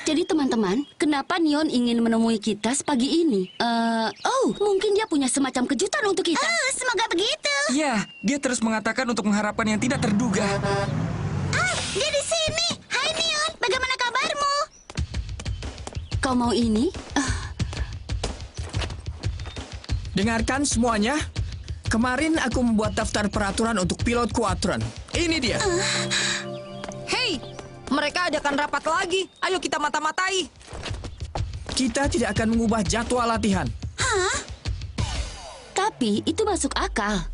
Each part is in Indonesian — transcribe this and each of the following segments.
Jadi teman-teman, kenapa Neon ingin menemui kita sepagi ini? Mungkin dia punya semacam kejutan untuk kita. Semoga begitu. Ya, dia terus mengatakan untuk mengharapkan yang tidak terduga. Dia di sini. Hai Neon, bagaimana kabarmu? Kau mau ini? Dengarkan semuanya. Kemarin aku membuat daftar peraturan untuk pilot kuadran. Ini dia. Hei, mereka adakan rapat lagi. Ayo kita mata-matai. Kita tidak akan mengubah jadwal latihan. Tapi itu masuk akal.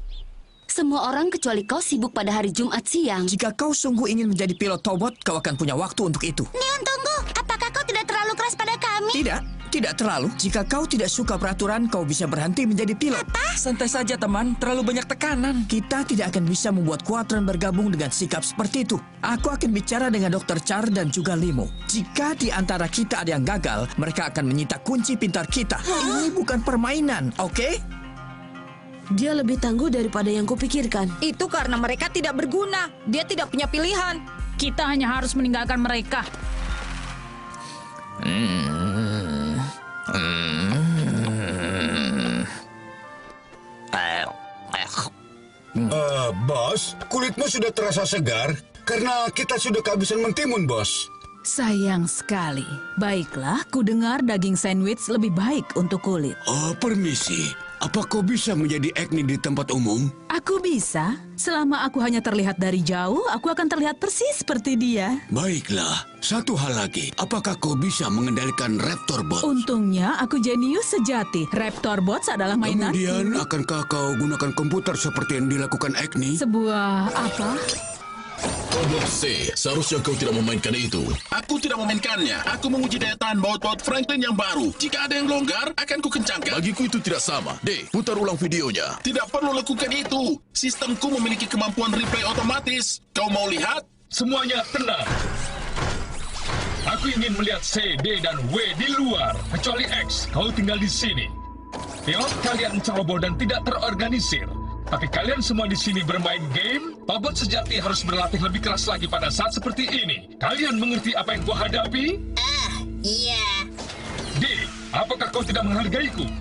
Semua orang kecuali kau sibuk pada hari Jumat siang. Jika kau sungguh ingin menjadi pilot Tobot, kau akan punya waktu untuk itu. Neon, tunggu. Apakah kau tidak terlalu keras pada kami? Tidak terlalu. Jika kau tidak suka peraturan, kau bisa berhenti menjadi pilot. Santai saja teman, terlalu banyak tekanan. Kita tidak akan bisa membuat kuadran bergabung dengan sikap seperti itu. Aku akan bicara dengan Dr. Char dan juga Limo. Jika di antara kita ada yang gagal, mereka akan menyita kunci pintar kita. Ini bukan permainan, oke? Dia lebih tangguh daripada yang kupikirkan. Itu karena mereka tidak berguna. Dia tidak punya pilihan. Kita hanya harus meninggalkan mereka. Bos, kulitmu sudah terasa segar karena kita sudah kehabisan mentimun, bos. Sayang sekali. Baiklah, kudengar daging sandwich lebih baik untuk kulit. Permisi. Apa kau bisa menjadi Agni di tempat umum? Aku bisa. Selama aku hanya terlihat dari jauh, aku akan terlihat persis seperti dia. Baiklah. Satu hal lagi. Apakah kau bisa mengendalikan Raptor Bot? Untungnya aku jenius sejati. Raptor Bots adalah mainanku. Kemudian, akankah kau gunakan komputer seperti yang dilakukan Agni? Sebuah apa? Tobot C, seharusnya kau tidak memainkan itu. Aku tidak memainkannya. Aku menguji daya tahan baut-baut Franklin yang baru. Jika ada yang longgar, akan kukencangkan. Bagiku itu tidak sama. D, putar ulang videonya. Tidak perlu lakukan itu. Sistemku memiliki kemampuan replay otomatis. Kau mau lihat? Semuanya tenang. Aku ingin melihat C, D, dan W di luar. Kecuali X, kau tinggal di sini. Pilot kalian ceroboh dan tidak terorganisir. Tapi kalian semua di sini bermain game. Tobot sejati harus berlatih lebih keras lagi pada saat seperti ini. Kalian mengerti apa yang gua hadapi? Iya. D, apakah kau tidak menghargaiku?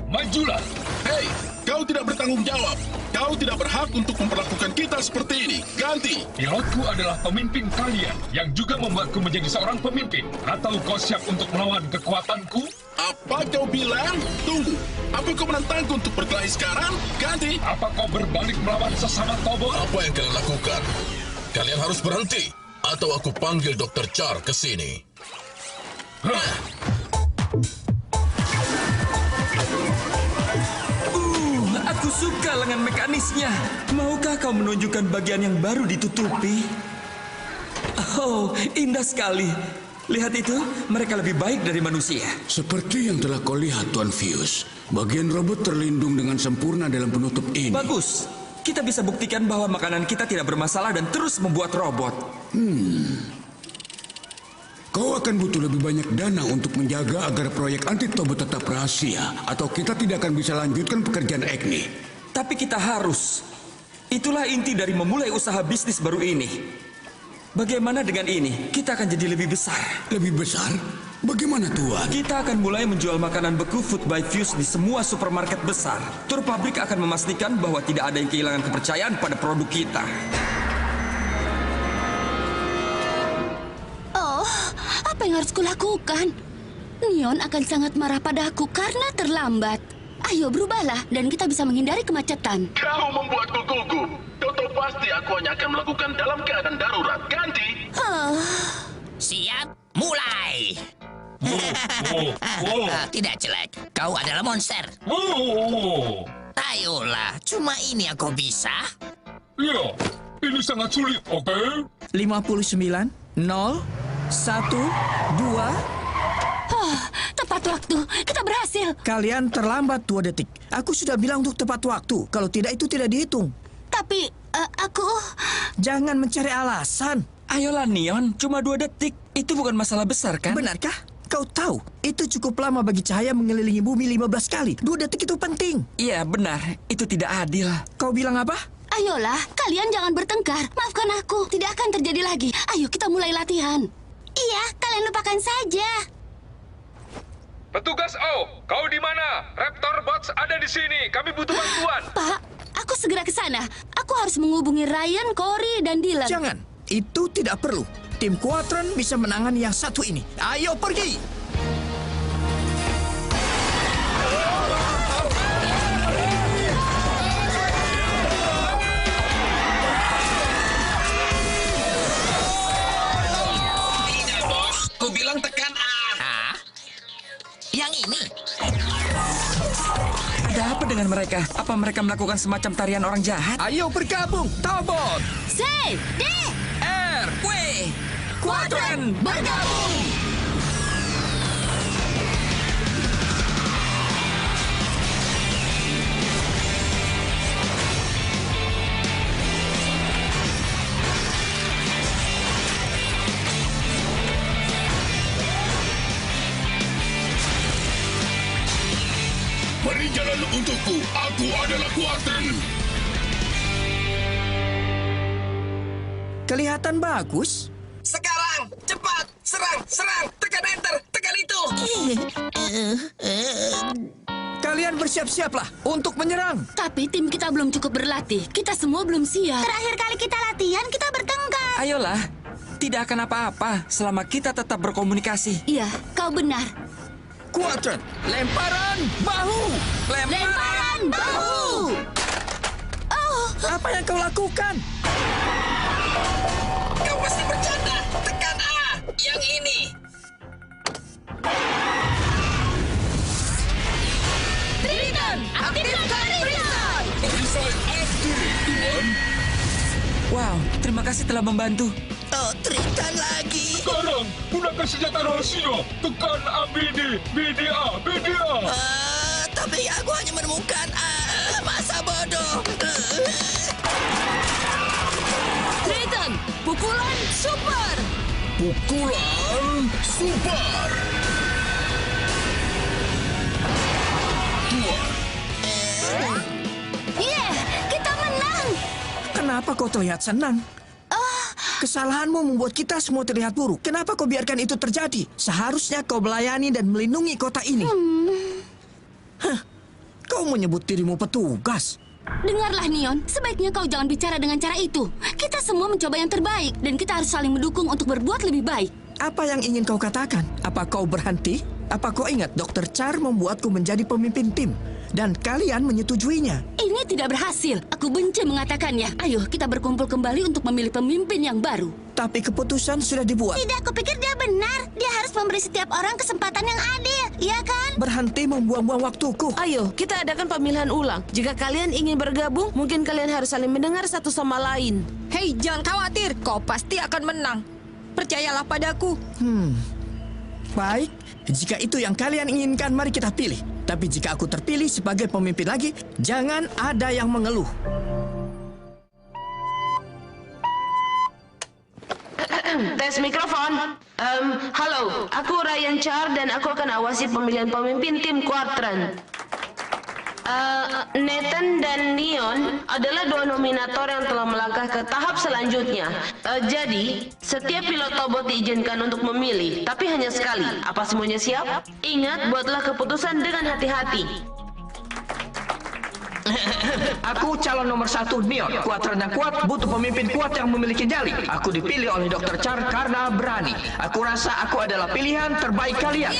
Majulah. Hei, kau tidak bertanggung jawab. Kau tidak berhak untuk memperlakukan kita seperti ini. Ganti. Pilotku adalah pemimpin kalian yang juga membuatku menjadi seorang pemimpin. Atau kau siap untuk melawan kekuatanku? Apa kau bilang? Tunggu. Apa kau menantangku untuk berkelahi sekarang? Ganti. Apa kau berbalik melawan sesama Tobot? Apa yang kalian lakukan? Kalian harus berhenti. Atau aku panggil Dr. Char ke sini. Aku suka lengan mekanisnya. Maukah kau menunjukkan bagian yang baru ditutupi? Oh, indah sekali. Lihat itu, mereka lebih baik dari manusia. Seperti yang telah kau lihat, Tuan Fuse. Bagian robot terlindung dengan sempurna dalam penutup ini. Bagus. Kita bisa buktikan bahwa makanan kita tidak bermasalah dan terus membuat robot. Kau akan butuh lebih banyak dana untuk menjaga agar proyek anti-Tobot tetap rahasia. Atau kita tidak akan bisa lanjutkan pekerjaan Agni. Tapi kita harus. Itulah inti dari memulai usaha bisnis baru ini. Bagaimana dengan ini? Kita akan jadi lebih besar. Lebih besar? Bagaimana, Tuan? Kita akan mulai menjual makanan beku Food by Fuse di semua supermarket besar. Tur pabrik akan memastikan bahwa tidak ada yang kehilangan kepercayaan pada produk kita. Oh, apa yang harus kulakukan? Neon akan sangat marah padaku karena terlambat. Ayo berubahlah dan kita bisa menghindari kemacetan. Kau membuatku gugup. Kau tahu pasti aku hanya akan melakukan dalam keadaan darurat. Ganti. Siap, mulai. Tidak jelek, kau adalah monster. Ayolah, cuma ini yang kau bisa. Ya, ini sangat sulit, oke? 59, 0, 1, 2. Tepat waktu, kita berhasil. Kalian terlambat 2 detik. Aku sudah bilang untuk tepat waktu. Kalau tidak, itu tidak dihitung. Tapi, aku... Jangan mencari alasan. Ayolah Neon, cuma 2 detik. Itu bukan masalah besar, kan? Benarkah? Kau tahu, itu cukup lama bagi cahaya mengelilingi bumi 15 kali. 2 detik itu penting. Iya, benar. Itu tidak adil. Kau bilang apa? Ayolah, kalian jangan bertengkar. Maafkan aku, tidak akan terjadi lagi. Ayo kita mulai latihan. Iya, kalian lupakan saja. Petugas O, kau di mana? Raptor Bots ada di sini. Kami butuh bantuan. Pak, aku segera ke sana. Aku harus menghubungi Ryan, Cory, dan Dylan. Jangan, itu tidak perlu. Tim Quadrant bisa menangani yang satu ini. Ayo pergi! Tidak, bos. Ku bilang tekan A. Hah? Yang ini? Ada apa dengan mereka? Apa mereka melakukan semacam tarian orang jahat? Ayo bergabung, Tobot! C, D, R, W, Quadrant bergabung! Beri jalan untukku. Aku adalah Quadrant. Kelihatan bagus. Sekarang, cepat, serang, tekan enter, tekan itu. Kalian bersiap-siaplah untuk menyerang. Tapi tim kita belum cukup berlatih. Kita semua belum siap. Terakhir kali kita latihan, kita bertengkar. Ayolah, tidak akan apa-apa selama kita tetap berkomunikasi. Iya, kau benar. Quadrant, lemparan bahu. Lemparan bahu! Oh, Apa yang kau lakukan? Kau pasti bercanda. Tekan A. Yang ini. Triton! Aktifkan Triton! Perisai aktif, Tuan. Wow, terima kasih telah membantu. Oh, Triton lagi. Sekarang, gunakan senjata rahasia. Tekan ABD, BDA, BDA. Tapi aku hanya menemukan masa bodoh. Triton! Pukulan super! Pukulan super. Tuan, Yeah! Kita menang! Kenapa kau terlihat senang? Kesalahanmu membuat kita semua terlihat buruk. Kenapa kau biarkan itu terjadi? Seharusnya kau melayani dan melindungi kota ini. Hah, kau menyebut dirimu petugas. Dengarlah, Neon. Sebaiknya kau jangan bicara dengan cara itu. Kita semua mencoba yang terbaik, dan kita harus saling mendukung untuk berbuat lebih baik. Apa yang ingin kau katakan? Apa kau berhenti? Apa kau ingat Dr. Char membuatku menjadi pemimpin tim? Dan kalian menyetujuinya. Ini tidak berhasil. Aku benci mengatakannya. Ayo, kita berkumpul kembali untuk memilih pemimpin yang baru. Tapi keputusan sudah dibuat. Tidak, aku pikir dia benar. Dia harus memberi setiap orang kesempatan yang adil, iya kan? Berhenti membuang-buang waktuku. Ayo, kita adakan pemilihan ulang. Jika kalian ingin bergabung, mungkin kalian harus saling mendengar satu sama lain. Hei, jangan khawatir. Kau pasti akan menang. Percayalah padaku. Baik, jika itu yang kalian inginkan, mari kita pilih. Tapi jika aku terpilih sebagai pemimpin lagi, jangan ada yang mengeluh. Tes mikrofon. Halo, aku Ryan Char dan aku akan awasi pemilihan pemimpin tim Quadrant. Nathan dan Neon adalah dua nominator yang telah melangkah ke tahap selanjutnya. Jadi, setiap pilot Tobot diizinkan untuk memilih, tapi hanya sekali. Apa semuanya siap? Ingat, buatlah keputusan dengan hati-hati. Aku calon nomor 1 Neon. Quadrant yang kuat butuh pemimpin kuat yang memiliki nyali. Aku dipilih oleh Dr. Char karena berani. Aku rasa aku adalah pilihan terbaik kalian.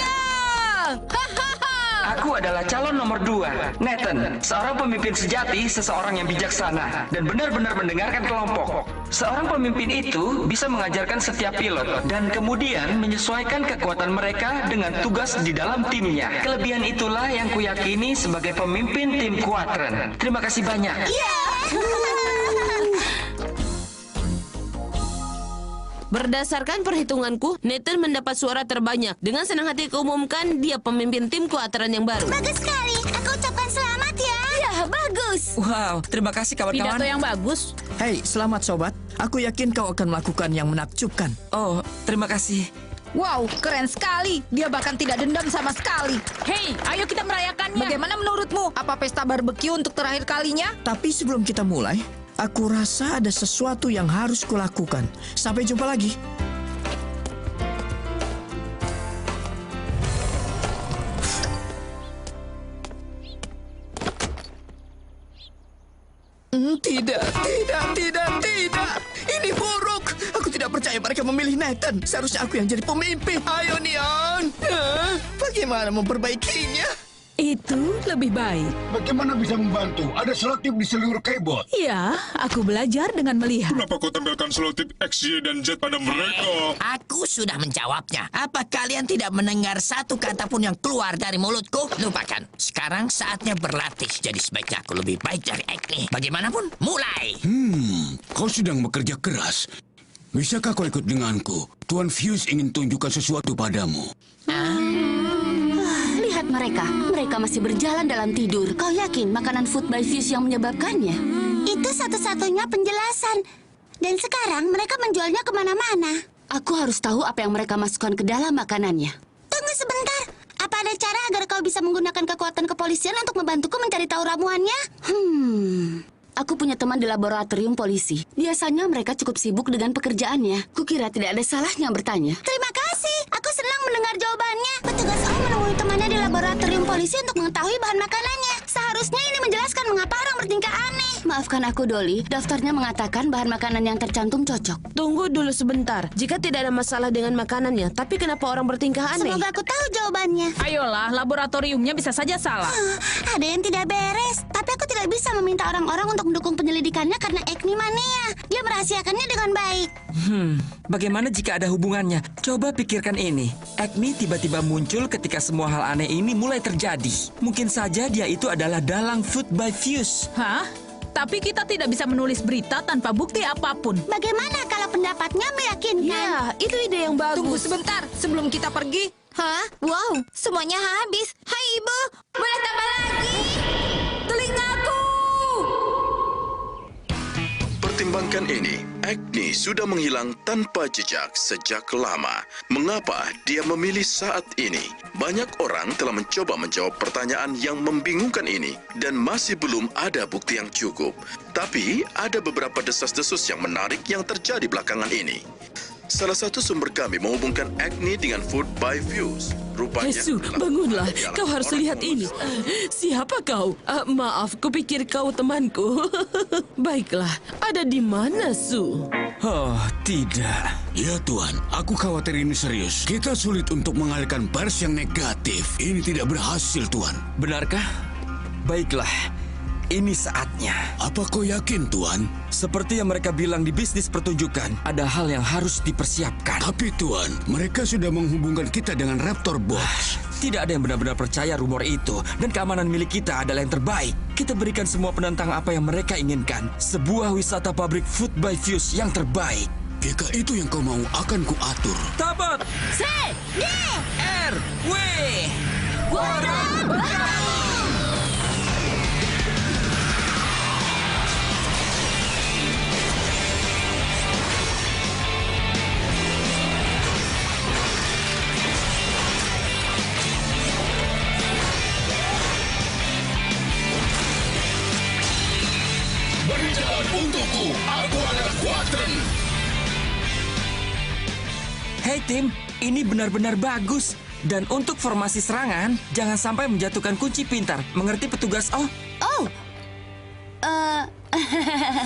Aku adalah calon nomor 2, Nathan. Seorang pemimpin sejati, seseorang yang bijaksana, dan benar-benar mendengarkan kelompok. Seorang pemimpin itu bisa mengajarkan setiap pilot, dan kemudian menyesuaikan kekuatan mereka dengan tugas di dalam timnya. Kelebihan itulah yang kuyakini sebagai pemimpin tim Quadrant. Terima kasih banyak. Berdasarkan perhitunganku, Nathan mendapat suara terbanyak. Dengan senang hati kuumumkan dia pemimpin tim Quadrant yang baru. Bagus sekali. Aku ucapkan selamat ya. Ya, bagus. Wow, terima kasih kawan-kawan. Pidato yang bagus. Hei, selamat sobat. Aku yakin kau akan melakukan yang menakjubkan. Oh, terima kasih. Wow, keren sekali. Dia bahkan tidak dendam sama sekali. Hei, ayo kita merayakannya. Bagaimana menurutmu? Apa pesta barbeque untuk terakhir kalinya? Tapi sebelum kita mulai, aku rasa ada sesuatu yang harus kulakukan. Sampai jumpa lagi. Tidak. Ini buruk. Aku tidak percaya mereka memilih Nathan. Seharusnya aku yang jadi pemimpin. Ayo, Neon. Bagaimana memperbaikinya? Itu lebih baik. Bagaimana bisa membantu? Ada selotip di seluruh keyboard. Ya, aku belajar dengan melihat. Kenapa kau tampilkan selotip X, Y, dan Z pada mereka? Aku sudah menjawabnya. Apa kalian tidak mendengar satu kata pun yang keluar dari mulutku? Lupakan. Sekarang saatnya berlatih. Jadi sebaiknya aku lebih baik dari Agni. Bagaimanapun, mulai. Kau sedang bekerja keras. Bisakah kau ikut denganku? Tuan Fuse ingin tunjukkan sesuatu padamu. Lihat mereka masih berjalan dalam tidur. Kau yakin makanan Food by Fuse yang menyebabkannya? Itu satu-satunya penjelasan. Dan sekarang mereka menjualnya kemana-mana. Aku harus tahu apa yang mereka masukkan ke dalam makanannya. Tunggu sebentar. Apa ada cara agar kau bisa menggunakan kekuatan kepolisian untuk membantuku mencari tahu ramuannya? Aku punya teman di laboratorium polisi. Biasanya mereka cukup sibuk dengan pekerjaannya. Kukira tidak ada salahnya bertanya. Terima kasih. Aku senang mendengar jawabannya. Petugas O menemui temannya di laboratorium polisi untuk mengetahui bahan makanannya. Seharusnya ini menjelaskan mengapa orang bertingkah aneh. Maafkan aku, Dolly. Daftarnya mengatakan bahan makanan yang tercantum cocok. Tunggu dulu sebentar. Jika tidak ada masalah dengan makanannya, tapi kenapa orang bertingkah aneh? Semoga aku tahu jawabannya. Ayolah, laboratoriumnya bisa saja salah. Ada yang tidak beres. Tapi aku tidak bisa meminta orang-orang untuk mendukung penyelidikannya karena Agni mania. Dia merahasiakannya dengan baik. Bagaimana jika ada hubungannya? Coba pikirkan ini. Agni tiba-tiba muncul ketika semua hal aneh ini mulai terjadi. Mungkin saja dia itu adalah dalang Food by Fuse. Hah? Tapi kita tidak bisa menulis berita tanpa bukti apapun. Bagaimana kalau pendapatnya meyakinkan? Ya, itu ide yang bagus. Tunggu sebentar sebelum kita pergi. Hah? Wow, semuanya habis. Hai Ibu, boleh tambah lagi? Telingaku! Pertimbangkan ini, Agni sudah menghilang tanpa jejak sejak lama. Mengapa dia memilih saat ini? Banyak orang telah mencoba menjawab pertanyaan yang membingungkan ini dan masih belum ada bukti yang cukup. Tapi ada beberapa desas-desus yang menarik yang terjadi belakangan ini. Salah satu sumber kami menghubungkan Agni dengan Food by Fuse. Rupanya Su, bangunlah. Kau harus lihat ini. Siapa kau? Maaf, kupikir kau temanku. Baiklah, ada di mana, Su? Oh, tidak. Ya Tuan, aku khawatir ini serius. Kita sulit untuk mengalihkan pers yang negatif. Ini tidak berhasil, Tuan. Benarkah? Baiklah. Ini saatnya. Apa kau yakin, Tuan? Seperti yang mereka bilang di bisnis pertunjukan, ada hal yang harus dipersiapkan. Tapi Tuan, mereka sudah menghubungkan kita dengan Raptor Box. Tidak ada yang benar-benar percaya rumor itu. Dan keamanan milik kita adalah yang terbaik. Kita berikan semua penentang apa yang mereka inginkan. Sebuah wisata pabrik Food by Fuse yang terbaik. Jika itu yang kau mau, akan kuatur. Tabat! C, D, R, W! Beri jalan untukku. Aku adalah Quadrant. Hei tim, ini benar-benar bagus. Dan untuk formasi serangan, jangan sampai menjatuhkan kunci pintar. Mengerti petugas?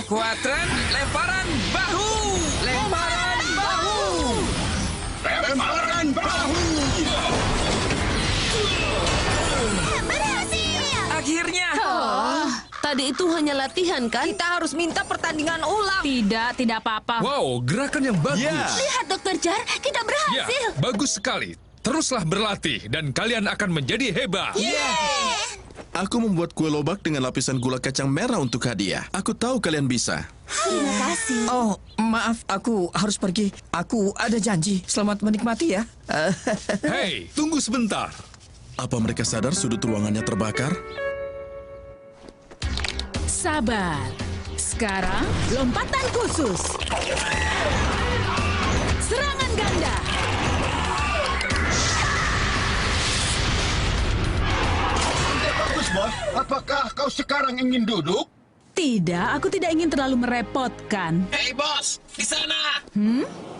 Kuadran, lemparan bahu! Lemparan bahu! Lemparan bahu! berhasil. Akhirnya! Tadi itu hanya latihan, kan? Kita harus minta pertandingan ulang. Tidak apa-apa. Wow, gerakan yang bagus. Lihat, Dr. Jar, kita berhasil. Ya, bagus sekali. Teruslah berlatih dan kalian akan menjadi hebat. Aku membuat kue lobak dengan lapisan gula kacang merah untuk hadiah. Aku tahu kalian bisa. Terima kasih. Oh, maaf, aku harus pergi. Aku ada janji. Selamat menikmati ya. Hei, tunggu sebentar. Apa mereka sadar sudut ruangannya terbakar? Sabar. Sekarang, lompatan khusus. Serangan ganda. Bagus, Bos. Apakah kau sekarang ingin duduk? Tidak, aku tidak ingin terlalu merepotkan. Hei bos, di sana.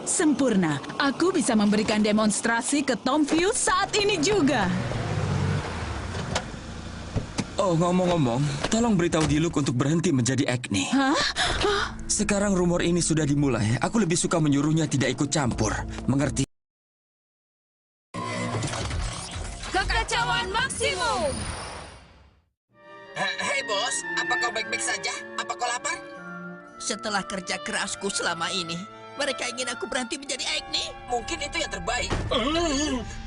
Sempurna. Aku bisa memberikan demonstrasi ke Tom Fuse saat ini juga. Oh, ngomong-ngomong, tolong beritahu Diluc untuk berhenti menjadi Agni. Sekarang rumor ini sudah dimulai. Aku lebih suka menyuruhnya tidak ikut campur. Mengerti? Kekacauan maksimum. Hei bos, apa kau baik-baik saja? Apa kau lapar? Setelah kerja kerasku selama ini, mereka ingin aku berhenti menjadi Agni. Mungkin itu yang terbaik.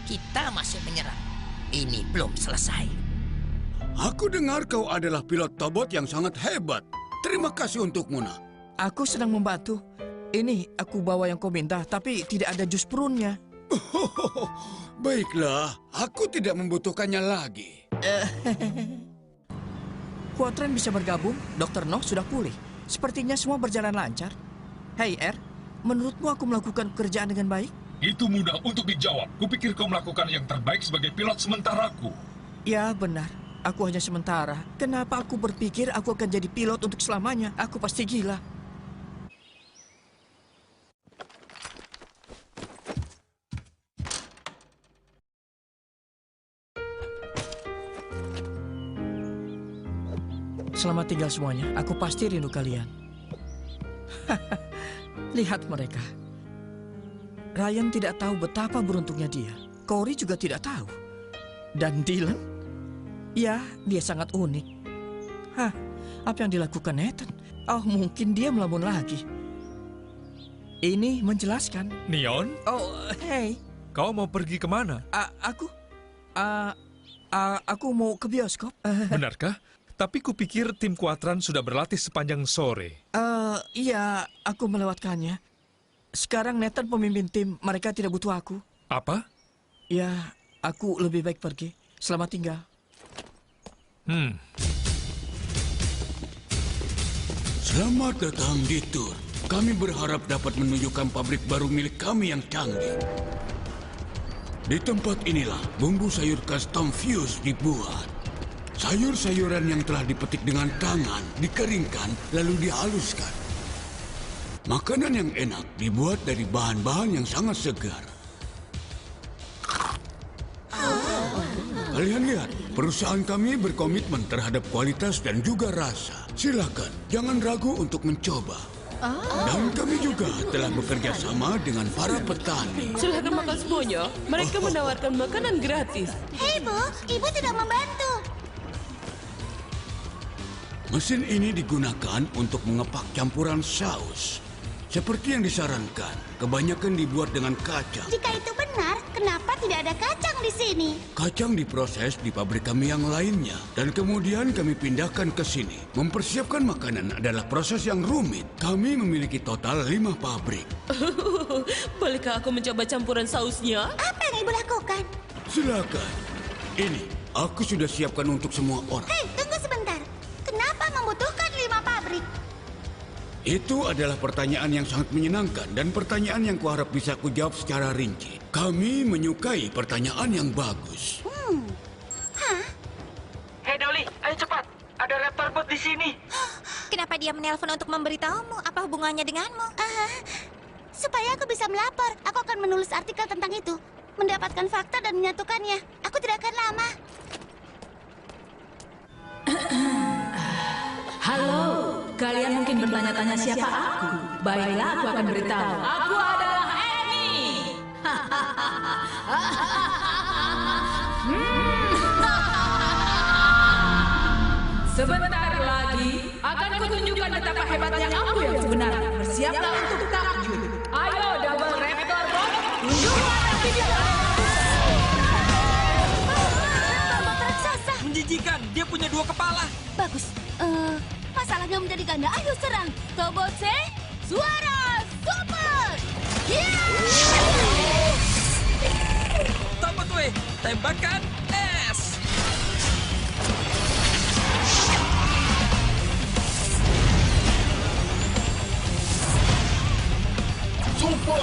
Kita masih menyerang. Ini belum selesai. Aku dengar kau adalah pilot Tobot yang sangat hebat. Terima kasih untukmu, nak. Aku sedang membantu. Ini aku bawa yang kau minta, tapi tidak ada jus prunnya. Baiklah, aku tidak membutuhkannya lagi. Quatren bisa bergabung, Dr. Noh sudah pulih. Sepertinya semua berjalan lancar. Hei, R, menurutmu aku melakukan pekerjaan dengan baik? Itu mudah untuk dijawab. Kupikir kau melakukan yang terbaik sebagai pilot sementaraku. Ya, benar. Aku hanya sementara. Kenapa aku berpikir aku akan jadi pilot untuk selamanya? Aku pasti gila. Selamat tinggal semuanya. Aku pasti rindu kalian. Lihat mereka. Ryan tidak tahu betapa beruntungnya dia. Corey juga tidak tahu. Dan Dylan? Ya, dia sangat unik. Hah, apa yang dilakukan Nathan? Oh, mungkin dia melamun lagi. Ini menjelaskan. Neon? Oh, hey. Kau mau pergi kemana? Aku mau ke bioskop. Benarkah? Tapi kupikir tim Quatran sudah berlatih sepanjang sore. Iya, aku melewatkannya. Sekarang Nathan pemimpin tim, mereka tidak butuh aku. Apa? Ya, aku lebih baik pergi. Selamat tinggal. Selamat datang di Tur. Kami berharap dapat menunjukkan pabrik baru milik kami yang canggih. Di tempat inilah bumbu sayur custom fuse dibuat. Sayur-sayuran yang telah dipetik dengan tangan, dikeringkan, lalu dihaluskan. Makanan yang enak dibuat dari bahan-bahan yang sangat segar. Kalian lihat, perusahaan kami berkomitmen terhadap kualitas dan juga rasa. Silakan, jangan ragu untuk mencoba. Dan kami juga telah bekerja sama dengan para petani. Silakan makan semuanya. Mereka menawarkan makanan gratis. Hei Bu, Ibu tidak membantu. Mesin ini digunakan untuk mengepak campuran saus. Seperti yang disarankan, kebanyakan dibuat dengan kacang. Jika itu benar, kenapa tidak ada kacang di sini? Kacang diproses di pabrik kami yang lainnya, dan kemudian kami pindahkan ke sini. Mempersiapkan makanan adalah proses yang rumit. Kami memiliki total 5 pabrik. Bolehkah aku mencoba campuran sausnya? Apa yang Ibu lakukan? Silakan. Ini, aku sudah siapkan untuk semua orang. Hei, tunggu sebentar. Kenapa membutuhkan 5 pabrik? Itu adalah pertanyaan yang sangat menyenangkan dan pertanyaan yang kuharap bisa kujawab secara rinci. Kami menyukai pertanyaan yang bagus. Hei Dolly, ayo cepat. Ada raptor bot di sini. Kenapa dia menelpon untuk memberitahumu? Apa hubungannya denganmu? Supaya aku bisa melapor. Aku akan menulis artikel tentang itu. Mendapatkan fakta dan menyatukannya. Aku tidak akan lama. Halo, kalian mungkin bertanya-tanya siapa aku. Baiklah, aku akan beritahu. Aku adalah Amy. Sebentar lagi akan kutunjukkan betapa hebatnya aku yang sebenarnya. Bersiaplah untuk takjub. Ayo, double raptor bot, tunjukkan aksinya. Raksasa. Menjijikan, dia punya 2 kepala. Bagus. Masalahnya menjadi ganda. Ayo serang. Tobotse, suara super. Tobotwe, tembakan es. Super!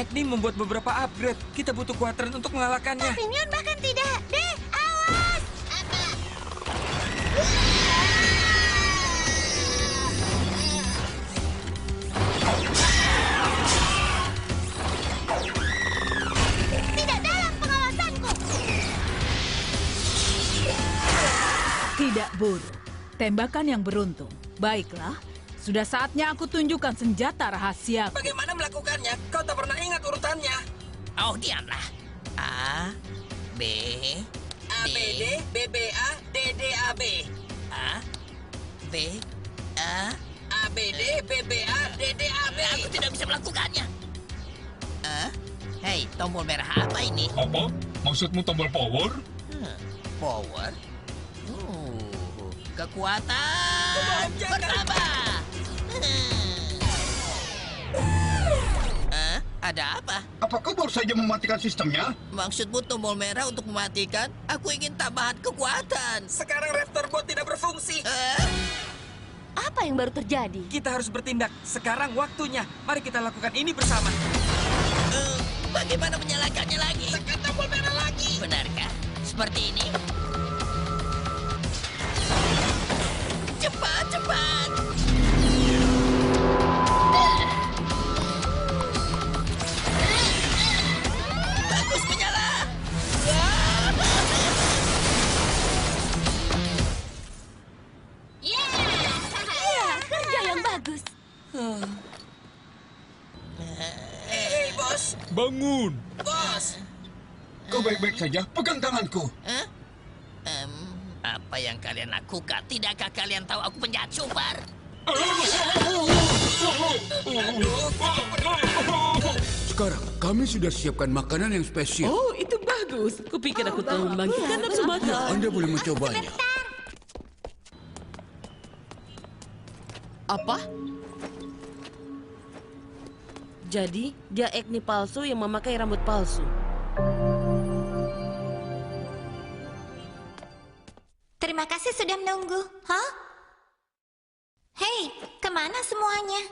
Agni membuat beberapa upgrade. Kita butuh kuadran untuk mengalahkannya. Tapi Neon bahkan tidak. Deh, awas! Tidak dalam pengawasanku. Tidak buruk. Tembakan yang beruntung. Baiklah, sudah saatnya aku tunjukkan senjata rahasia. Bagaimana melakukannya? Kau tak pernah ingat urutannya. Oh, diamlah. A, B, D, B, B, A, D, D, A, B. A, B, A, B, D, B, B, A, D, D, A, B. Aku tidak bisa melakukannya. Hei, tombol merah apa ini? Apa? Maksudmu tombol power? Power? Kekuatan bertambah. Ada apa? Apa kau baru saja mematikan sistemnya? Maksudmu tombol merah untuk mematikan? Aku ingin tambahan kekuatan. Sekarang Raptor Bot tidak berfungsi. Apa yang baru terjadi? Kita harus bertindak. Sekarang waktunya. Mari kita lakukan ini bersama. Bagaimana menyalakannya lagi? Tekan tombol merah lagi. Benarkah? Seperti ini? Cepat, cepat. Bagus menyala. Kerja yang bagus. Hei, bos. Bangun. Bos. Kau baik-baik saja? Pegang tanganku. Apa yang kalian lakukan? Tidakkah kalian tahu aku penjahat super? Sekarang kami sudah siapkan makanan yang spesial. Oh, itu bagus. Kupikir aku telah membangkitkan nafsu makan. Anda boleh mencobanya. Apa? Jadi, dia Agni palsu yang memakai rambut palsu. Terima kasih sudah menunggu. Hah? Hei, kemana semuanya?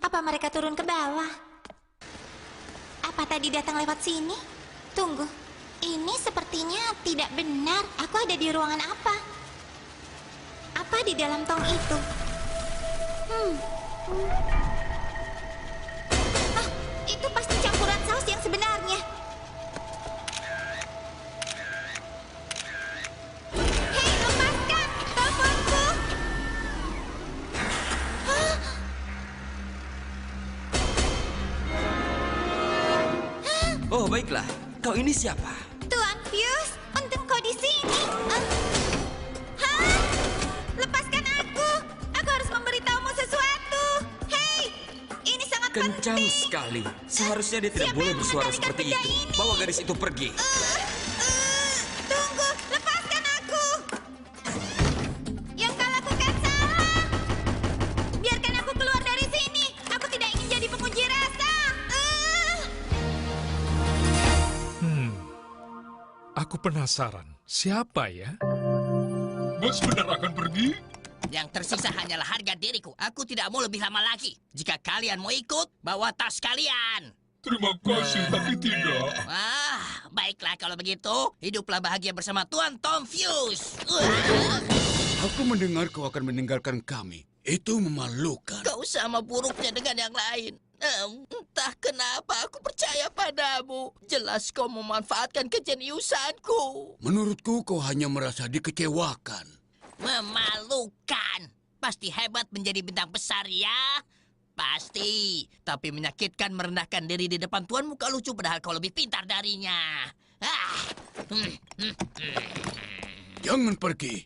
Apa mereka turun ke bawah? Apa tadi datang lewat sini? Tunggu, ini sepertinya tidak benar. Aku ada di ruangan apa? Apa di dalam tong itu? Itu pasti campuran saus yang sebenarnya. Hei, lepaskan teleponku. Oh, baiklah. Kau ini siapa? Tuan Fuse, untung kau di sini. Lepaskan aku. Aku harus memberitahumu sesuatu. Hei, ini sangat Kencang sekali. Seharusnya dia tidak boleh bersuara seperti itu. Bawa gadis itu pergi. Tunggu, lepaskan aku. Yang kau lakukan salah. Biarkan aku keluar dari sini. Aku tidak ingin jadi penguji rasa. Aku penasaran. Siapa ya? Bos benar akan pergi? Yang tersisa hanyalah harga diriku. Aku tidak mau lebih lama lagi. Jika kalian mau ikut, bawa tas kalian. Terima kasih, tapi tidak. Baiklah kalau begitu. Hiduplah bahagia bersama Tuan Tom Fuse. Aku mendengar kau akan meninggalkan kami. Itu memalukan. Kau sama buruknya dengan yang lain. Entah kenapa aku percaya padamu. Jelas kau memanfaatkan kejeniusanku. Menurutku kau hanya merasa dikecewakan. Memalukan. Pasti hebat menjadi bintang besar ya. Pasti. Tapi menyakitkan merendahkan diri di depan Tuan muka lucu padahal kau lebih pintar darinya. Jangan pergi.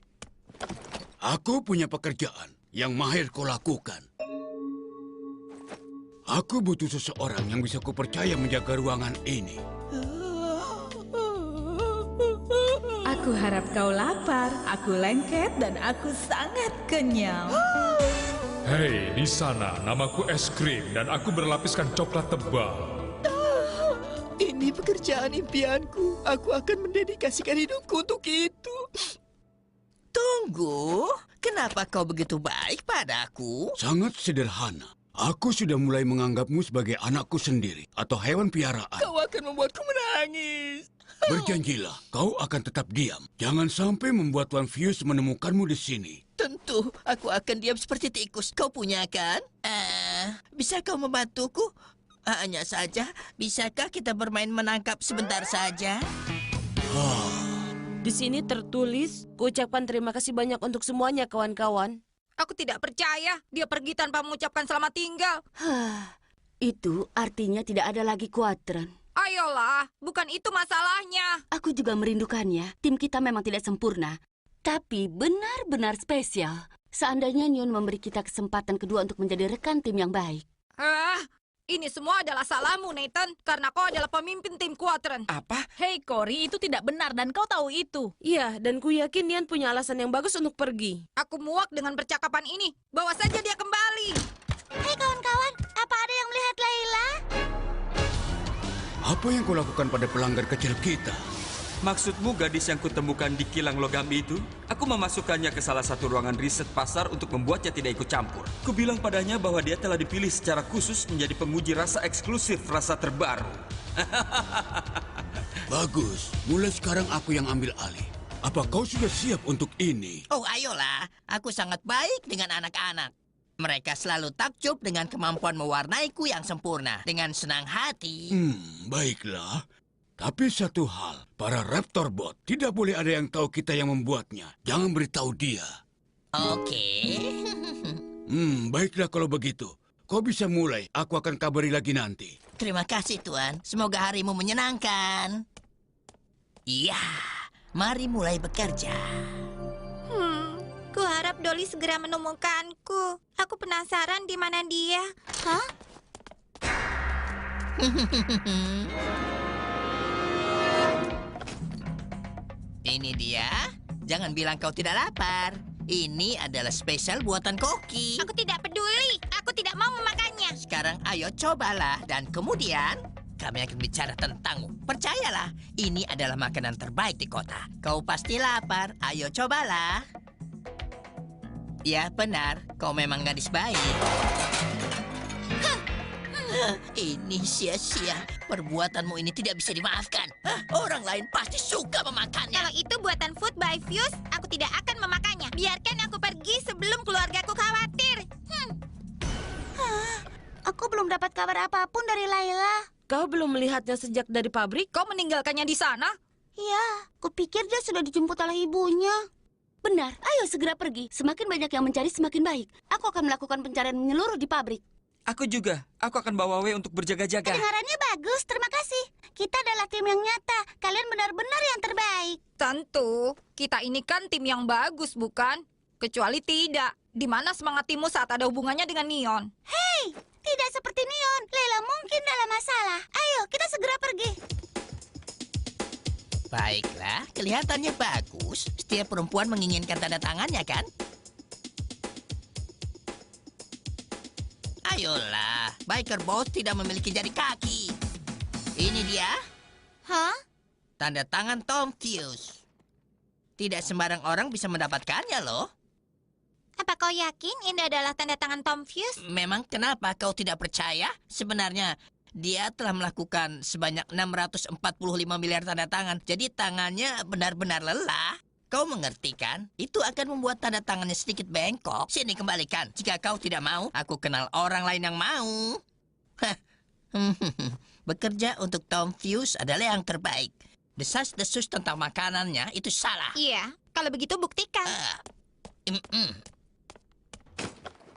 Aku punya pekerjaan yang mahir kau lakukan. Aku butuh seseorang yang bisa kupercaya menjaga ruangan ini. Aku harap kau lapar, aku lengket, dan aku sangat kenyang. Hei, di sana namaku es krim dan aku berlapiskan coklat tebal. Ini pekerjaan impianku. Aku akan mendedikasikan hidupku untuk itu. Tunggu, kenapa kau begitu baik padaku? Sangat sederhana. Aku sudah mulai menganggapmu sebagai anakku sendiri atau hewan piaraan. Kau akan membuatku menangis. Berjanjilah, kau akan tetap diam. Jangan sampai membuat Tuan Fuse menemukanmu di sini. Tentu, aku akan diam seperti tikus. Kau punya kan? Bisa kau membantuku? Hanya saja, bisakah kita bermain menangkap sebentar saja? Di sini tertulis, kuucapkan terima kasih banyak untuk semuanya, kawan-kawan. Aku tidak percaya dia pergi tanpa mengucapkan selamat tinggal. Itu artinya tidak ada lagi kuadran. Ayolah, bukan itu masalahnya. Aku juga merindukannya. Tim kita memang tidak sempurna, tapi benar-benar spesial. Seandainya Neon memberi kita kesempatan kedua untuk menjadi rekan tim yang baik. Ini semua adalah salahmu, Nathan, karena kau adalah pemimpin tim kuadran. Apa? Hei, Cory, itu tidak benar dan kau tahu itu. Iya, dan ku yakin Nian punya alasan yang bagus untuk pergi. Aku muak dengan percakapan ini. Bawa saja dia kembali. Hei kawan-kawan, apa ada yang melihat Layla? Apa yang kau lakukan pada pelanggan kecil kita? Maksudmu gadis yang kutemukan di kilang logam itu? Aku memasukkannya ke salah satu ruangan riset pasar untuk membuatnya tidak ikut campur. Kubilang padanya bahwa dia telah dipilih secara khusus menjadi penguji rasa eksklusif rasa terbaru. Bagus, mulai sekarang aku yang ambil alih. Apa kau sudah siap untuk ini? Oh, ayolah. Aku sangat baik dengan anak-anak. Mereka selalu takjub dengan kemampuan mewarnaiku yang sempurna. Dengan senang hati. Baiklah. Tapi satu hal, para Raptor Bot tidak boleh ada yang tahu kita yang membuatnya. Jangan beritahu dia. Oke. Baiklah kalau begitu. Kau bisa mulai, aku akan kabari lagi nanti. Terima kasih, Tuan. Semoga harimu menyenangkan. Iya, mari mulai bekerja. Kuharap Dolly segera menemukanku. Aku penasaran di mana dia. Hah? Ini dia. Jangan bilang kau tidak lapar. Ini adalah spesial buatan Koki. Aku tidak peduli. Aku tidak mau memakannya. Sekarang ayo cobalah. Dan kemudian kami akan bicara tentangmu. Percayalah, ini adalah makanan terbaik di kota. Kau pasti lapar. Ayo cobalah. Ya benar, kau memang gadis baik. Ini sia-sia. Perbuatanmu ini tidak bisa dimaafkan. Orang lain pasti suka memakannya. Kalau itu buatan Food by Fuse, aku tidak akan memakannya. Biarkan aku pergi sebelum keluargaku khawatir. Aku belum dapat kabar apapun dari Layla. Kau belum melihatnya sejak dari pabrik? Kau meninggalkannya di sana? Iya, kupikir dia sudah dijemput oleh ibunya. Benar, ayo segera pergi. Semakin banyak yang mencari, semakin baik. Aku akan melakukan pencarian menyeluruh di pabrik. Aku juga. Aku akan bawa Wei untuk berjaga-jaga. Kedengarannya bagus, terima kasih. Kita adalah tim yang nyata. Kalian benar-benar yang terbaik. Tentu, kita ini kan tim yang bagus, bukan? Kecuali tidak. Di mana semangat timmu saat ada hubungannya dengan Neon? Hei, tidak seperti Neon. Layla mungkin dalam masalah. Ayo, kita segera pergi. Baiklah, kelihatannya bagus. Setiap perempuan menginginkan tanda tangannya, kan? Ayolah, biker boss tidak memiliki jari kaki. Ini dia. Hah? Tanda tangan Tom Fuse. Tidak sembarang orang bisa mendapatkannya, loh. Apa kau yakin ini adalah tanda tangan Tom Fuse? Memang kenapa kau tidak percaya? Sebenarnya, dia telah melakukan sebanyak 645 miliar tanda tangan. Jadi tangannya benar-benar lelah. Kau mengerti kan? Itu akan membuat tanda tangannya sedikit bengkok. Sini kembalikan. Jika kau tidak mau, aku kenal orang lain yang mau. Bekerja untuk Tom Fuse adalah yang terbaik. Desas-desus tentang makanannya itu salah. Iya, kalau begitu buktikan.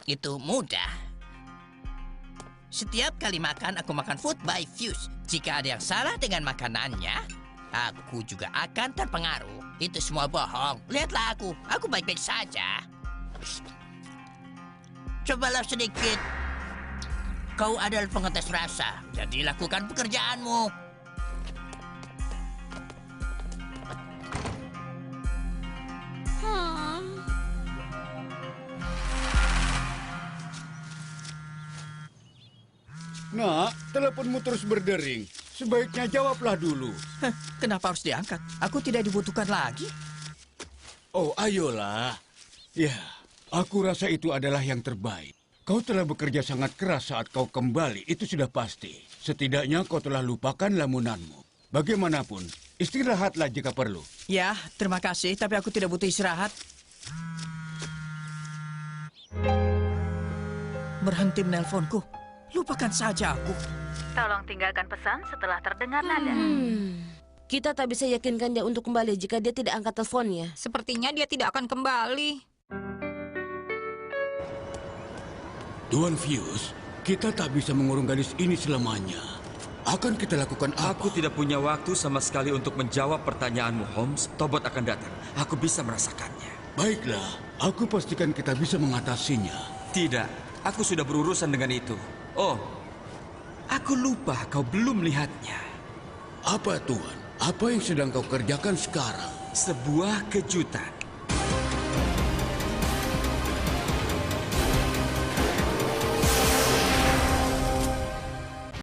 Itu mudah. Setiap kali makan, aku makan Food by Fuse. Jika ada yang salah dengan makanannya, aku juga akan terpengaruh. Itu semua bohong. Lihatlah aku baik-baik saja. Cobalah sedikit. Kau adalah pengetes rasa, jadi lakukan pekerjaanmu. Nak, teleponmu terus berdering. Sebaiknya jawablah dulu. Kenapa harus diangkat? Aku tidak dibutuhkan lagi. Oh, ayolah. Ya, aku rasa itu adalah yang terbaik. Kau telah bekerja sangat keras saat kau kembali, itu sudah pasti. Setidaknya kau telah lupakan lamunanmu. Bagaimanapun, istirahatlah jika perlu. Ya, terima kasih, tapi aku tidak butuh istirahat. Berhenti menelponku. Lupakan saja aku. Tolong tinggalkan pesan setelah terdengar nada. Kita tak bisa yakinkan dia untuk kembali jika dia tidak angkat teleponnya. Sepertinya dia tidak akan kembali. Tuan Fuse, kita tak bisa mengurung gadis ini selamanya. Akan kita lakukan apa? Aku tidak punya waktu sama sekali untuk menjawab pertanyaanmu, Holmes. Tobot akan datang. Aku bisa merasakannya. Baiklah, aku pastikan kita bisa mengatasinya. Tidak, aku sudah berurusan dengan itu. Oh, aku lupa kau belum melihatnya. Apa, Tuan? Apa yang sedang kau kerjakan sekarang? Sebuah kejutan.